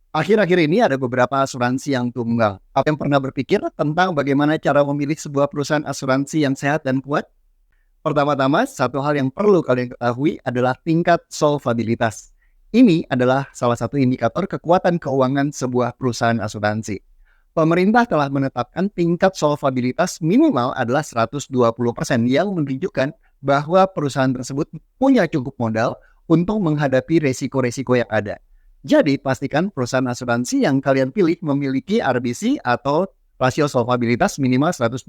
Akhir-akhir ini ada beberapa asuransi yang tunggal. Apa yang pernah berpikir tentang bagaimana cara memilih sebuah perusahaan asuransi yang sehat dan kuat? Pertama-tama, satu hal yang perlu kalian ketahui adalah tingkat solvabilitas. Ini adalah salah satu indikator kekuatan keuangan sebuah perusahaan asuransi. Pemerintah telah menetapkan tingkat solvabilitas minimal adalah 120% yang menunjukkan bahwa perusahaan tersebut punya cukup modal untuk menghadapi resiko-resiko yang ada. Jadi, pastikan perusahaan asuransi yang kalian pilih memiliki RBC atau rasio solvabilitas minimal 120%.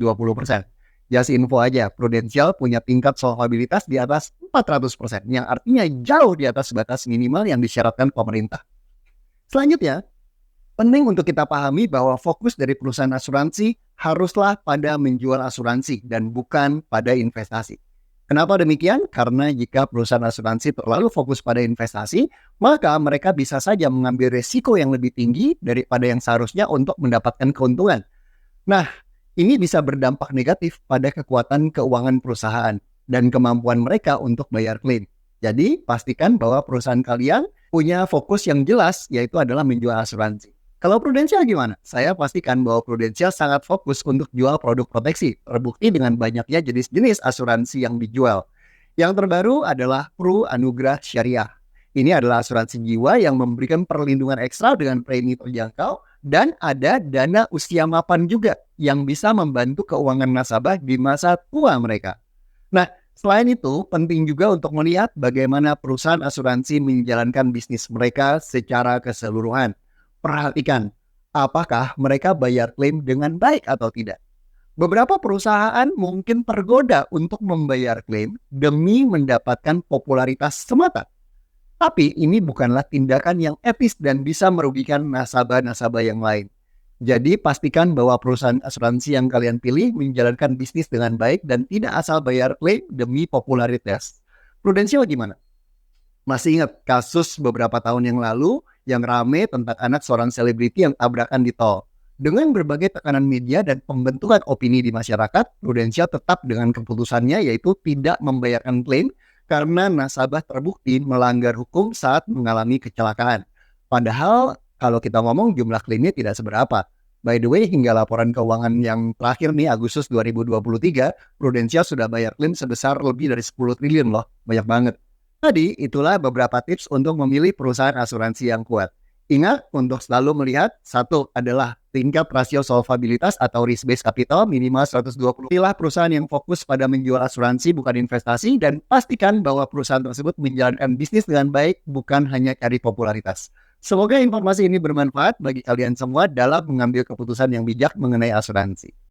Just info aja, Prudential punya tingkat solvabilitas di atas 400%, yang artinya jauh di atas batas minimal yang disyaratkan pemerintah. Selanjutnya, penting untuk kita pahami bahwa fokus dari perusahaan asuransi haruslah pada menjual asuransi dan bukan pada investasi. Kenapa demikian? Karena jika perusahaan asuransi terlalu fokus pada investasi, maka mereka bisa saja mengambil risiko yang lebih tinggi daripada yang seharusnya untuk mendapatkan keuntungan. Nah, ini bisa berdampak negatif pada kekuatan keuangan perusahaan dan kemampuan mereka untuk bayar klaim. Jadi, pastikan bahwa perusahaan kalian punya fokus yang jelas, yaitu adalah menjual asuransi. Kalau Prudential gimana? Saya pastikan bahwa Prudential sangat fokus untuk jual produk proteksi, terbukti dengan banyaknya jenis-jenis asuransi yang dijual. Yang terbaru adalah Pru Anugrah Syariah. Ini adalah asuransi jiwa yang memberikan perlindungan ekstra dengan premi terjangkau dan ada dana usia mapan juga yang bisa membantu keuangan nasabah di masa tua mereka. Nah, selain itu penting juga untuk melihat bagaimana perusahaan asuransi menjalankan bisnis mereka secara keseluruhan. Perhatikan, apakah mereka bayar klaim dengan baik atau tidak. Beberapa perusahaan mungkin tergoda untuk membayar klaim demi mendapatkan popularitas semata. Tapi ini bukanlah tindakan yang etis dan bisa merugikan nasabah-nasabah yang lain. Jadi pastikan bahwa perusahaan asuransi yang kalian pilih menjalankan bisnis dengan baik dan tidak asal bayar klaim demi popularitas. Prudential gimana? Masih ingat kasus beberapa tahun yang lalu yang rame tentang anak seorang selebriti yang tabrakan di tol. Dengan berbagai tekanan media dan pembentukan opini di masyarakat, Prudential tetap dengan keputusannya yaitu tidak membayarkan klaim karena nasabah terbukti melanggar hukum saat mengalami kecelakaan. Padahal kalau kita ngomong jumlah klaimnya tidak seberapa. By the way, hingga laporan keuangan yang terakhir nih Agustus 2023, Prudential sudah bayar klaim sebesar lebih dari 10 triliun loh. Banyak banget. Tadi, itulah beberapa tips untuk memilih perusahaan asuransi yang kuat. Ingat untuk selalu melihat, satu adalah tingkat rasio solvabilitas atau risk-based capital minimal 120. Pilih perusahaan yang fokus pada menjual asuransi bukan investasi dan pastikan bahwa perusahaan tersebut menjalankan bisnis dengan baik bukan hanya cari popularitas. Semoga informasi ini bermanfaat bagi kalian semua dalam mengambil keputusan yang bijak mengenai asuransi.